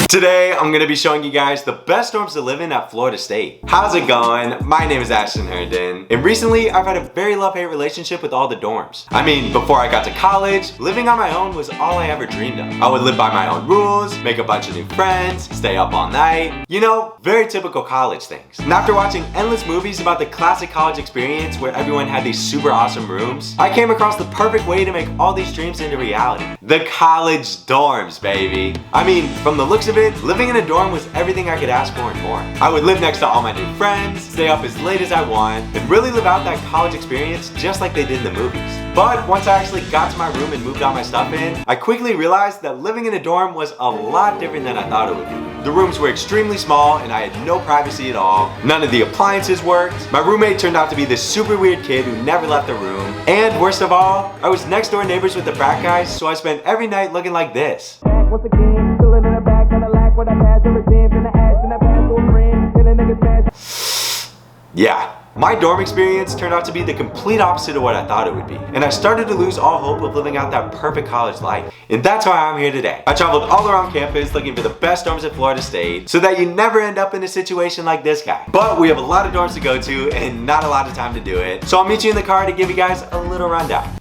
Today, I'm going to be showing you guys the best dorms to live in at Florida State. How's it going? My name is Ashton, and recently I've had a very love-hate relationship with all the dorms. I mean, before I got to college, living on my own was all I ever dreamed of. I would live by my own rules, make a bunch of new friends, stay up all night. You know, very typical college things. And after watching endless movies about the classic college experience where everyone had these super awesome rooms, I came across the perfect way to make all these dreams into reality. The college dorms, baby. I mean, from the looks of it, living in a dorm was everything I could ask for and more. I would live next to all my new friends, stay up as late as I want, and really live out that college experience just like they did in the movies. But once I actually got to my room and moved all my stuff in, I quickly realized that living in a dorm was a lot different than I thought it would be. The rooms were extremely small and I had no privacy at all. None of the appliances worked. My roommate turned out to be this super weird kid who never left the room. And worst of all, I was next door neighbors with the frat guys, so I spent every night looking like this. Yeah, my dorm experience turned out to be the complete opposite of what I thought it would be. And I started to lose all hope of living out that perfect college life. And that's why I'm here today. I traveled all around campus looking for the best dorms at Florida State so that you never end up in a situation like this guy. But we have a lot of dorms to go to and not a lot of time to do it. So I'll meet you in the car to give you guys a little rundown.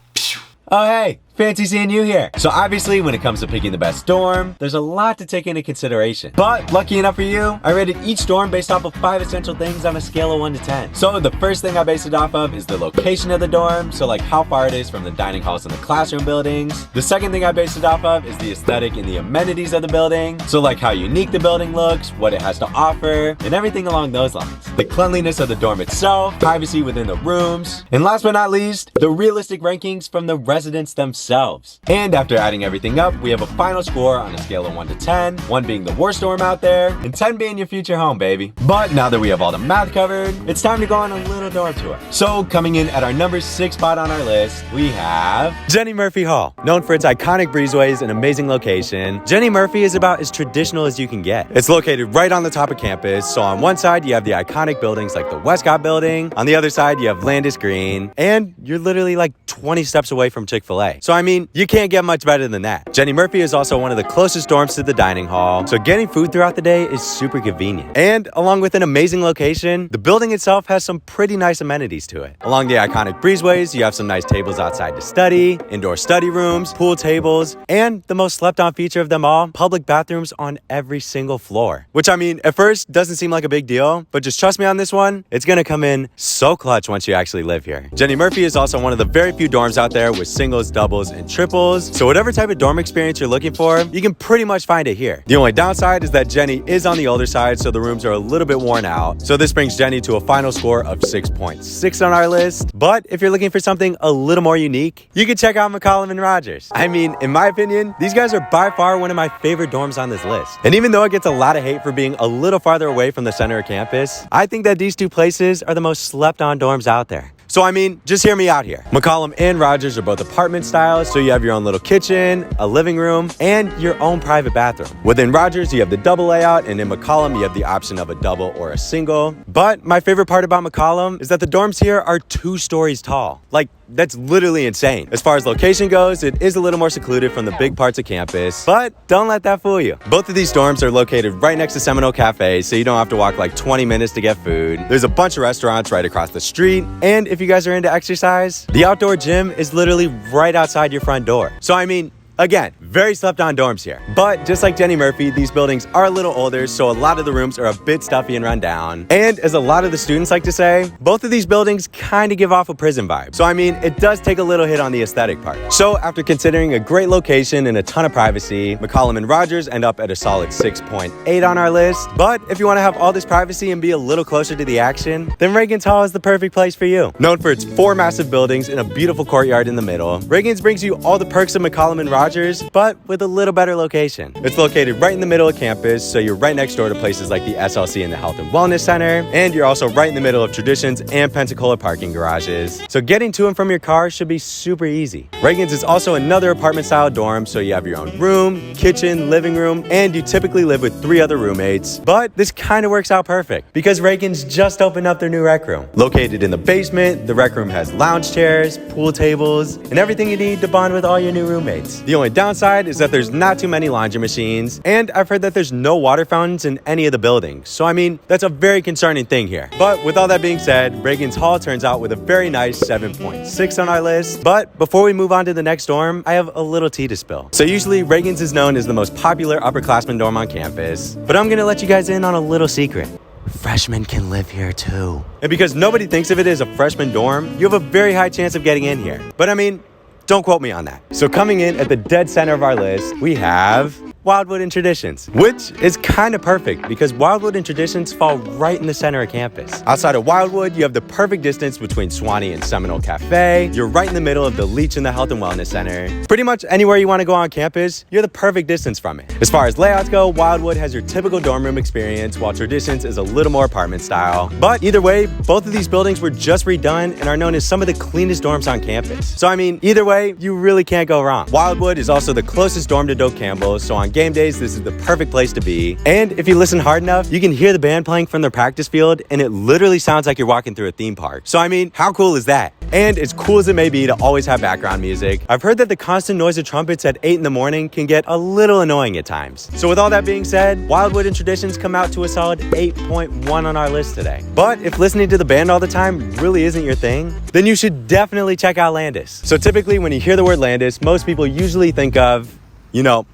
Oh hey, fancy seeing you here. So obviously when it comes to picking the best dorm, there's a lot to take into consideration. But lucky enough for you, I rated each dorm based off of 5 essential things on a scale of 1 to 10. So the first thing I based it off of is the location of the dorm, so like how far it is from the dining halls and the classroom buildings. The second thing I based it off of is the aesthetic and the amenities of the building, so like how unique the building looks, what it has to offer, and everything along those lines. The cleanliness of the dorm itself, privacy within the rooms, and last but not least, the realistic rankings from the residents themselves. And after adding everything up, we have a final score on a scale of 1 to 10, 1 being the worst dorm out there, and 10 being your future home, baby. But now that we have all the math covered, it's time to go on a little dorm tour. So coming in at our number 6 spot on our list, we have Jenny Murphy Hall. Known for its iconic breezeways and amazing location, Jenny Murphy is about as traditional as you can get. It's located right on the top of campus, so on one side you have the iconic buildings like the Westcott building, on the other side you have Landis Green, and you're literally like 20 steps away from Chick-fil-A. So I mean, you can't get much better than that. Jenny Murphy is also one of the closest dorms to the dining hall, so getting food throughout the day is super convenient. And along with an amazing location, the building itself has some pretty nice amenities to it. Along the iconic breezeways, you have some nice tables outside to study, indoor study rooms, pool tables, and the most slept on feature of them all, public bathrooms on every single floor. Which I mean, at first doesn't seem like a big deal, but just trust me on this one, it's gonna come in so clutch once you actually live here. Jenny Murphy is also one of the very few dorms out there with singles, doubles, and triples, so whatever type of dorm experience you're looking for, you can pretty much find it here. The only downside is that Jenny is on the older side, so the rooms are a little bit worn out. So this brings Jenny to a final score of 6.6 on our list. But if you're looking for something a little more unique, you can check out McCollum and Rogers. I mean, in my opinion, these guys are by far one of my favorite dorms on this list. And even though it gets a lot of hate for being a little farther away from the center of campus, I think that these two places are the most slept on dorms out there. So I mean, just hear me out here. McCollum and Rogers are both apartment styles, so you have your own little kitchen, a living room, and your own private bathroom. Within Rogers, you have the double layout, and in McCollum, you have the option of a double or a single. But my favorite part about McCollum is that the dorms here are 2 stories tall. Like, that's literally insane. As far as location goes, it is a little more secluded from the big parts of campus, but don't let that fool you. Both of these dorms are located right next to Seminole Cafe, so you don't have to walk like 20 minutes to get food. There's a bunch of restaurants right across the street, and if you guys are into exercise, the outdoor gym is literally right outside your front door. So I mean, again, very slept on dorms here. But just like Jenny Murphy, these buildings are a little older, so a lot of the rooms are a bit stuffy and run down. And as a lot of the students like to say, both of these buildings kind of give off a prison vibe. So I mean, it does take a little hit on the aesthetic part. So after considering a great location and a ton of privacy, McCollum and Rogers end up at a solid 6.8 on our list. But if you want to have all this privacy and be a little closer to the action, then Reagan's Hall is the perfect place for you. Known for its 4 massive buildings and a beautiful courtyard in the middle, Reagan's brings you all the perks of McCollum and Rogers, but with a little better location. It's located right in the middle of campus, so you're right next door to places like the SLC and the Health and Wellness Center, and you're also right in the middle of Traditions and Pensacola parking garages. So getting to and from your car should be super easy. Reagan's is also another apartment-style dorm, so you have your own room, kitchen, living room, and you typically live with 3 other roommates. But this kind of works out perfect because Reagan's just opened up their new rec room. Located in the basement, the rec room has lounge chairs, pool tables, and everything you need to bond with all your new roommates. The The only downside is that there's not too many laundry machines, and I've heard that there's no water fountains in any of the buildings. So I mean, that's a very concerning thing here. But with all that being said, Reagan's Hall turns out with a very nice 7.6 on our list. But before we move on to the next dorm, I have a little tea to spill. So usually Reagan's is known as the most popular upperclassmen dorm on campus, but I'm gonna let you guys in on a little secret. Freshmen can live here too. And because nobody thinks of it as a freshman dorm, you have a very high chance of getting in here. But I mean, don't quote me on that. So coming in at the dead center of our list, we have Wildwood and Traditions, which is kind of perfect because Wildwood and Traditions fall right in the center of campus. Outside of Wildwood, you have the perfect distance between Swanee and Seminole Cafe. You're right in the middle of the Leach and the Health and Wellness Center. Pretty much anywhere you want to go on campus, you're the perfect distance from it. As far as layouts go, Wildwood has your typical dorm room experience, while Traditions is a little more apartment style. But either way, both of these buildings were just redone and are known as some of the cleanest dorms on campus. So I mean, either way, you really can't go wrong. Wildwood is also the closest dorm to Doak Campbell, so on game days, this is the perfect place to be. And if you listen hard enough, you can hear the band playing from their practice field, and it literally sounds like you're walking through a theme park. So I mean, how cool is that? And as cool as it may be to always have background music, I've heard that the constant noise of trumpets at 8 in the morning can get a little annoying at times. So with all that being said, Wildwood and Traditions come out to a solid 8.1 on our list today. But if listening to the band all the time really isn't your thing, then you should definitely check out Landis. So typically when you hear the word Landis, most people usually think of, you know,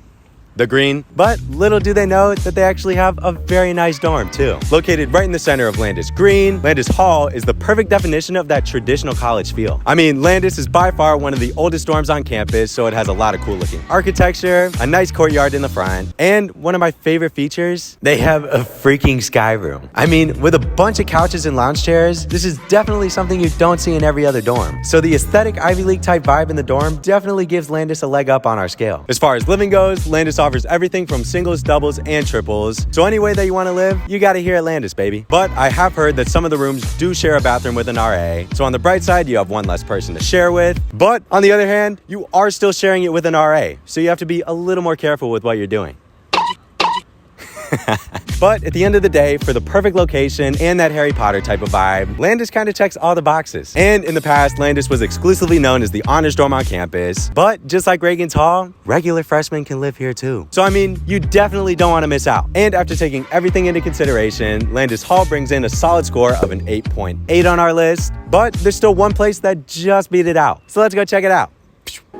the green, but little do they know that they actually have a very nice dorm too. Located right in the center of Landis Green, Landis Hall is the perfect definition of that traditional college feel. I mean, Landis is by far one of the oldest dorms on campus, so it has a lot of cool looking architecture, a nice courtyard in the front, and one of my favorite features, they have a freaking sky room. I mean, with a bunch of couches and lounge chairs, this is definitely something you don't see in every other dorm. So the aesthetic Ivy League type vibe in the dorm definitely gives Landis a leg up on our scale. As far as living goes, Landis offers everything from singles, doubles, and triples. So any way that you want to live, you got to hear Landis, baby. But I have heard that some of the rooms do share a bathroom with an RA. So on the bright side, you have one less person to share with. But on the other hand, you are still sharing it with an RA. So you have to be a little more careful with what you're doing. But at the end of the day, for the perfect location and that Harry Potter type of vibe, Landis kind of checks all the boxes. And in the past, Landis was exclusively known as the honors dorm on campus. But just like Reagan's Hall, regular freshmen can live here too. So I mean, you definitely don't want to miss out. And after taking everything into consideration, Landis Hall brings in a solid score of an 8.8 on our list. But there's still one place that just beat it out. So let's go check it out.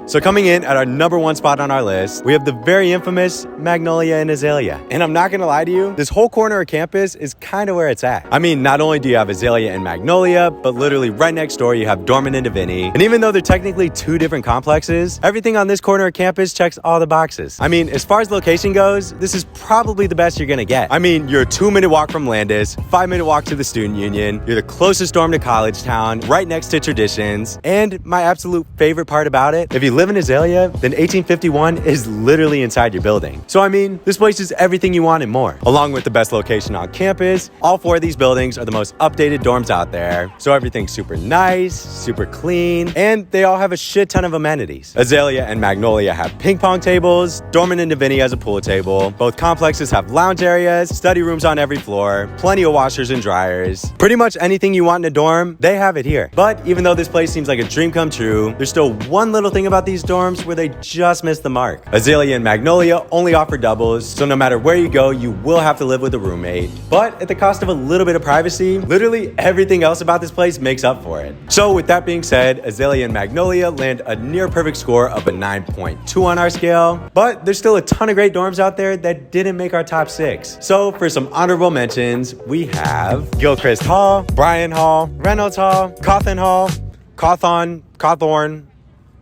So coming in at our number 1 spot on our list, we have the very infamous Magnolia and Azalea. And I'm not gonna lie to you, this whole corner of campus is kind of where it's at. I mean, not only do you have Azalea and Magnolia, but literally right next door you have Dorman and Divinity. And even though they're technically 2 different complexes, everything on this corner of campus checks all the boxes. I mean, as far as location goes, this is probably the best you're gonna get. I mean, you're a 2-minute walk from Landis, 5-minute walk to the Student Union, you're the closest dorm to College Town, right next to Traditions, and my absolute favorite part about it, if you live in Azalea, then 1851 is literally inside your building. So I mean, this place is everything you want and more. Along with the best location on campus, all 4 of these buildings are the most updated dorms out there. So everything's super nice, super clean, and they all have a shit ton of amenities. Azalea and Magnolia have ping pong tables, Dorman and Divinity has a pool table. Both complexes have lounge areas, study rooms on every floor, plenty of washers and dryers. Pretty much anything you want in a dorm, they have it here. But even though this place seems like a dream come true, there's still one little thing about these dorms where they just missed the mark. Azalea and Magnolia only offer doubles, so no matter where you go, you will have to live with a roommate. But at the cost of a little bit of privacy, literally everything else about this place makes up for it. So with that being said, Azalea and Magnolia land a near perfect score of a 9.2 on our scale, but there's still a ton of great dorms out there that didn't make our top 6. So for some honorable mentions, we have Gilchrist Hall, Bryan Hall, Reynolds Hall, Cawthon Hall, Cawthorn,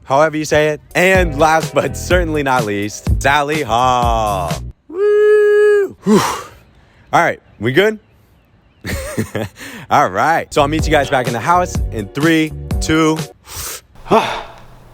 however you say it. And last but certainly not least, Sally Hall. Woo! Whew. All right, we good? All right, so I'll meet you guys back in the house in 3, 2.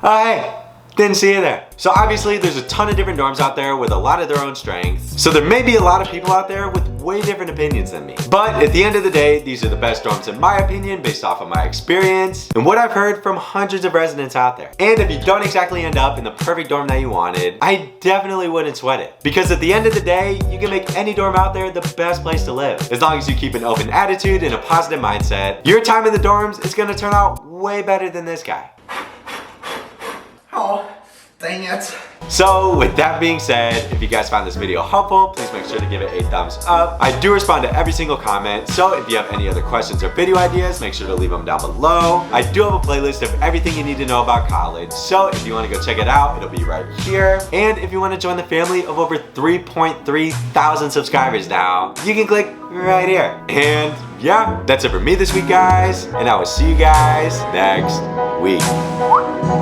Hey, didn't see you there. So obviously there's a ton of different dorms out there with a lot of their own strengths. So there may be a lot of people out there with way different opinions than me. But at the end of the day, these are the best dorms in my opinion based off of my experience and what I've heard from hundreds of residents out there. And if you don't exactly end up in the perfect dorm that you wanted, I definitely wouldn't sweat it. Because at the end of the day, you can make any dorm out there the best place to live. As long as you keep an open attitude and a positive mindset, your time in the dorms is gonna turn out way better than this guy. Oh, Dang it. So with that being said, if you guys found this video helpful, please make sure to give it a thumbs up. I do respond to every single comment, so if you have any other questions or video ideas, make sure to leave them down below. I do have a playlist of everything you need to know about college, so if you want to go check it out, it'll be right here. And if you want to join the family of over 3.3 thousand subscribers now, you can click right here. And yeah, that's it for me this week, guys, and I will see you guys next week.